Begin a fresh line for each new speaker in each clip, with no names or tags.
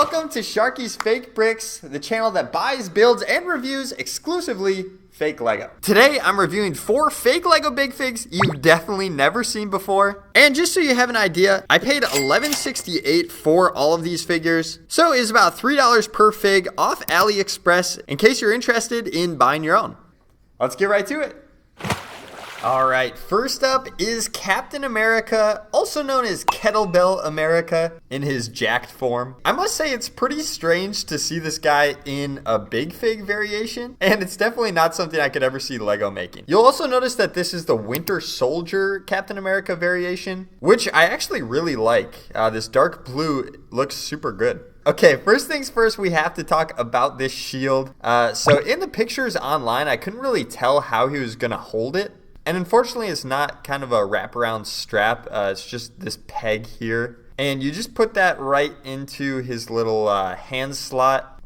Welcome to Sharky's Fake Bricks, the channel that buys, builds, and reviews exclusively fake Lego. Today, I'm reviewing 4 fake Lego Big Figs you've definitely never seen before. And just so you have an idea, I paid $11.68 for all of these figures. So it's about $3 per fig off AliExpress in case you're interested in buying your own. Let's get right to it. Alright, first up is Captain America, also known as Kettlebell America, in his jacked form. I must say it's pretty strange to see this guy in a Big Fig variation, and it's definitely not something I could ever see Lego making. You'll also notice that this is the Winter Soldier Captain America variation, which I actually really like. This dark blue looks super good. Okay, first things first, we have to talk about this shield. So in the pictures online, I couldn't really tell how he was going to hold it. And unfortunately, it's not kind of a wraparound strap. It's just this peg here. And you just put that right into his little hand slot.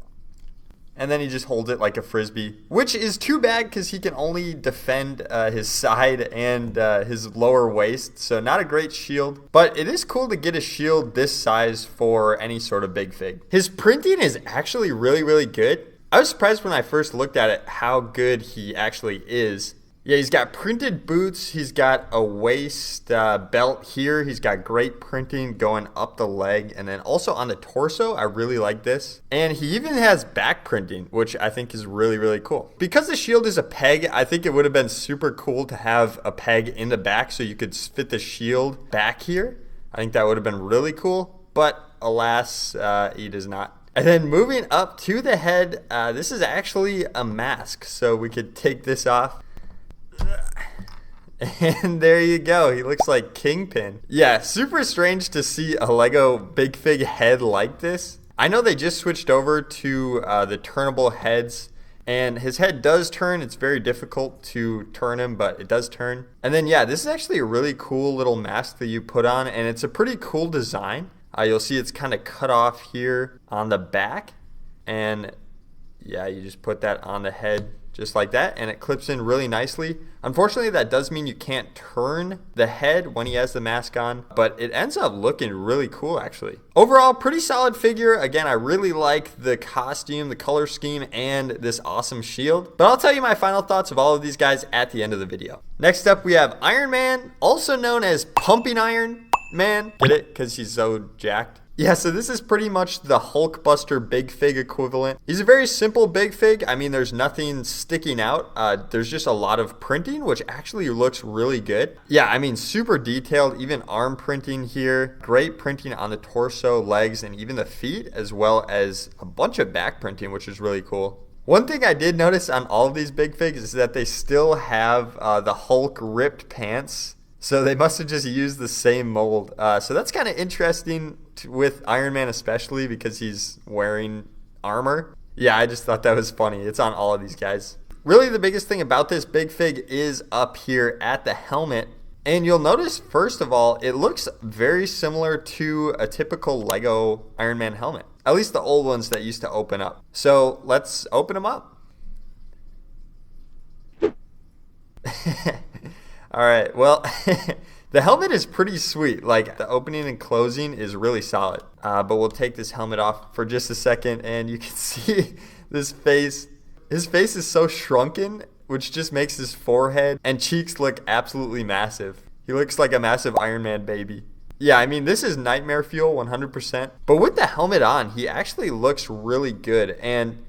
And then he just holds it like a frisbee. Which is too bad because he can only defend his side and his lower waist. So not a great shield. But it is cool to get a shield this size for any sort of Big Fig. His printing is actually really, really good. I was surprised when I first looked at it how good he actually is. Yeah, he's got printed boots, he's got a waist belt here, he's got great printing going up the leg, and then also on the torso, I really like this. And he even has back printing, which I think is really, really cool. Because the shield is a peg, I think it would have been super cool to have a peg in the back so you could fit the shield back here. I think that would have been really cool, but alas, he does not. And then moving up to the head, this is actually a mask, so we could take this off. And there you go. He looks like Kingpin. Yeah, super strange to see a Lego Big Fig head like this. I know they just switched over to the turnable heads, and his head does turn. It's very difficult to turn him, but it does turn. And then, yeah, this is actually a really cool little mask that you put on, and it's a pretty cool design. You'll see it's kind of cut off here on the back, and yeah, you just put that on the head just like that, and it clips in really nicely. Unfortunately, that does mean you can't turn the head when he has the mask on, but it ends up looking really cool, actually. Overall, pretty solid figure. Again, I really like the costume, the color scheme, and this awesome shield. But I'll tell you my final thoughts of all of these guys at the end of the video. Next up, we have Iron Man, also known as Pumping Iron Man. Get it? Because he's so jacked. Yeah, so this is pretty much the Hulkbuster Big Fig equivalent. He's a very simple Big Fig. I mean, there's nothing sticking out. There's just a lot of printing, which actually looks really good. Yeah, I mean, super detailed, even arm printing here. Great printing on the torso, legs, and even the feet, as well as a bunch of back printing, which is really cool. One thing I did notice on all of these Big Figs is that they still have the Hulk ripped pants. So they must have just used the same mold. So that's kind of interesting with Iron Man especially because he's wearing armor. Yeah, I just thought that was funny. It's on all of these guys. Really the biggest thing about this Big Fig is up here at the helmet. And you'll notice, first of all, it looks very similar to a typical Lego Iron Man helmet. At least the old ones that used to open up. So let's open them up. All right, well, the helmet is pretty sweet. Like, the opening and closing is really solid. But we'll take this helmet off for just a second, and you can see this face. His face is so shrunken, which just makes his forehead and cheeks look absolutely massive. He looks like a massive Iron Man baby. Yeah, I mean, this is nightmare fuel 100%. But with the helmet on, he actually looks really good. And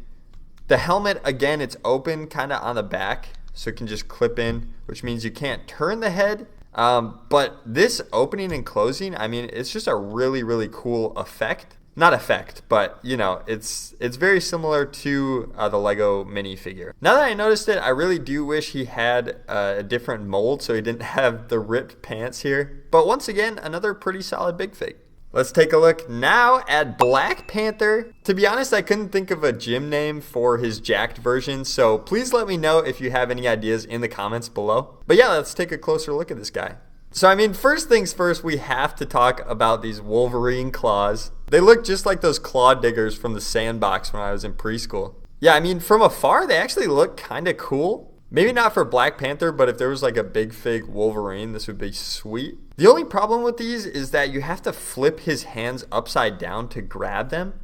the helmet, again, it's open kind of on the back. So it can just clip in, which means you can't turn the head. But this opening and closing, I mean, it's just a really, really cool effect. Not effect, but, you know, it's very similar to the Lego minifigure. Now that I noticed it, I really do wish he had a different mold so he didn't have the ripped pants here. But once again, another pretty solid Big Fig. Let's take a look now at Black Panther. To be honest, I couldn't think of a gym name for his jacked version, so please let me know if you have any ideas in the comments below. But yeah, let's take a closer look at this guy. So I mean, first things first, we have to talk about these Wolverine claws. They look just like those claw diggers from the sandbox when I was in preschool. Yeah, I mean, from afar, they actually look kind of cool. Maybe not for Black Panther, but if there was like a Big Fig Wolverine, this would be sweet. The only problem with these is that you have to flip his hands upside down to grab them.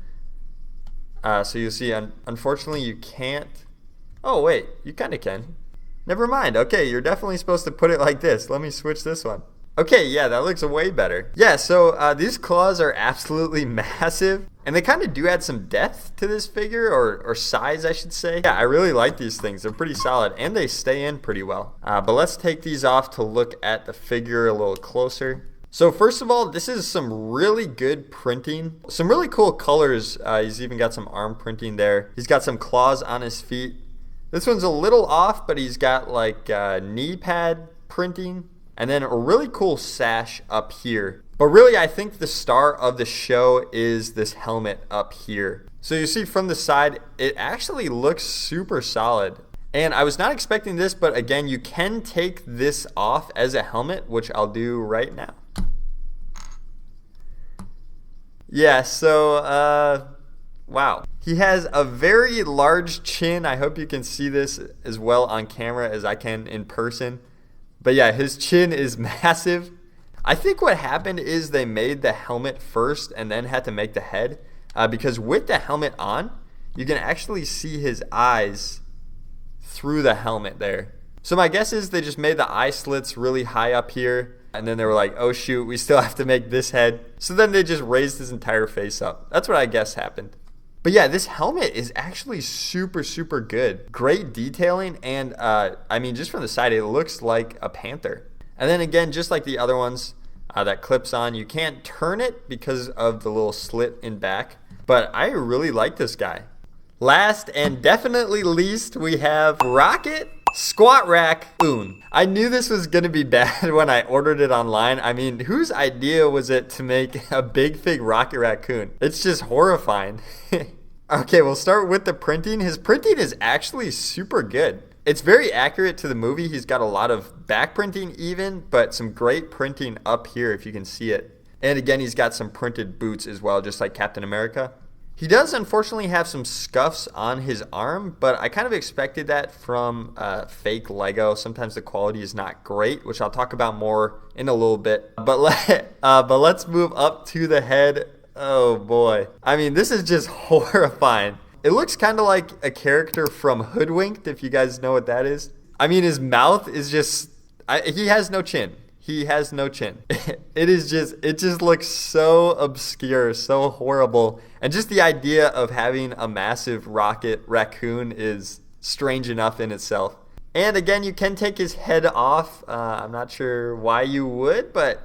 So you'll see, unfortunately, you can't. Oh, wait, you kind of can. Never mind. Okay, you're definitely supposed to put it like this. Let me switch this one. Okay, yeah, that looks way better. Yeah, so these claws are absolutely massive, and they kind of do add some depth to this figure, or size, I should say. Yeah, I really like these things. They're pretty solid, and they stay in pretty well. But let's take these off to look at the figure a little closer. So first of all, this is some really good printing. Some really cool colors. He's even got some arm printing there. He's got some claws on his feet. This one's a little off, but he's got like knee pad printing. And then a really cool sash up here. But really, I think the star of the show is this helmet up here. So you see from the side, it actually looks super solid. And I was not expecting this, but again, you can take this off as a helmet, which I'll do right now. Yeah, so, wow. He has a very large chin. I hope you can see this as well on camera as I can in person. But yeah, his chin is massive. I think what happened is they made the helmet first and then had to make the head. Because with the helmet on, you can actually see his eyes through the helmet there. So my guess is they just made the eye slits really high up here. And then they were like, oh shoot, we still have to make this head. So then they just raised his entire face up. That's what I guess happened. But yeah, this helmet is actually super, super good. Great detailing, and I mean, just from the side, it looks like a Panther. And then again, just like the other ones that clips on, you can't turn it because of the little slit in back. But I really like this guy. Last and definitely least, we have Rocket Squat Raccoon. I knew this was going to be bad when I ordered it online. I mean, whose idea was it to make a big fig Rocket Raccoon? It's just horrifying. Okay, we'll start with the printing. His printing is actually super good. It's very accurate to the movie. He's got a lot of back printing even, but some great printing up here if you can see it. And again, he's got some printed boots as well, just like Captain America. He does unfortunately have some scuffs on his arm, but I kind of expected that from fake Lego. Sometimes the quality is not great, which I'll talk about more in a little bit. But let's move up to the head. Oh boy. I mean, this is just horrifying. It looks kind of like a character from Hoodwinked, if you guys know what that is. I mean, his mouth is just, he has no chin. He has no chin. It just looks so obscure, so horrible. And just the idea of having a massive rocket raccoon is strange enough in itself. And again, you can take his head off. I'm not sure why you would, but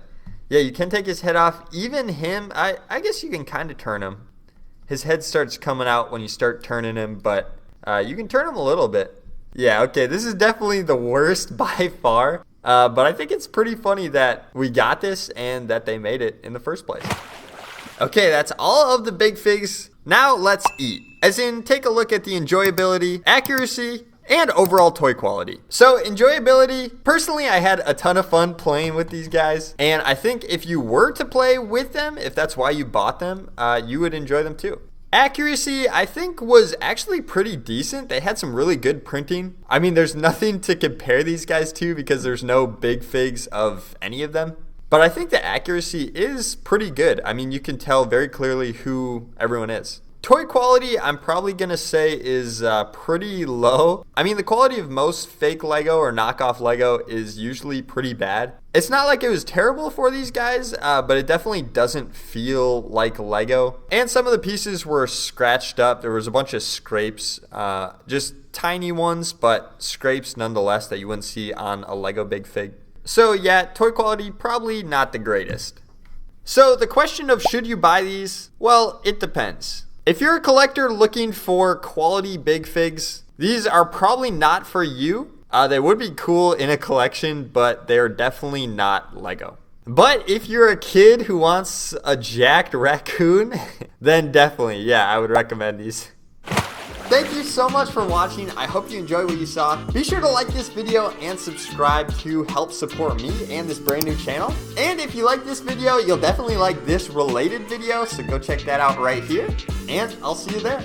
yeah, you can take his head off. Even him, I guess you can kind of turn him. His head starts coming out when you start turning him, but you can turn him a little bit. Yeah, okay, this is definitely the worst by far. But I think it's pretty funny that we got this and that they made it in the first place. Okay, that's all of the big figs. Now let's eat. As in, take a look at the enjoyability, accuracy, and overall toy quality. So enjoyability, personally I had a ton of fun playing with these guys. And I think if you were to play with them, if that's why you bought them, you would enjoy them too. Accuracy, I think, was actually pretty decent. They had some really good printing. I mean, there's nothing to compare these guys to because there's no big figs of any of them. But I think the accuracy is pretty good. I mean, you can tell very clearly who everyone is. Toy quality, I'm probably going to say is pretty low. I mean, the quality of most fake Lego or knockoff Lego is usually pretty bad. It's not like it was terrible for these guys, but it definitely doesn't feel like Lego. And some of the pieces were scratched up. There was a bunch of scrapes, just tiny ones, but scrapes nonetheless that you wouldn't see on a Lego Big Fig. So yeah, toy quality probably not the greatest. So the question of should you buy these? Well, it depends. If you're a collector looking for quality big figs, these are probably not for you. They would be cool in a collection, but they're definitely not Lego. But if you're a kid who wants a jacked raccoon, then definitely, yeah, I would recommend these. Thank you so much for watching. I hope you enjoyed what you saw. Be sure to like this video and subscribe to help support me and this brand new channel. And if you like this video, you'll definitely like this related video, so go check that out right here. And I'll see you there.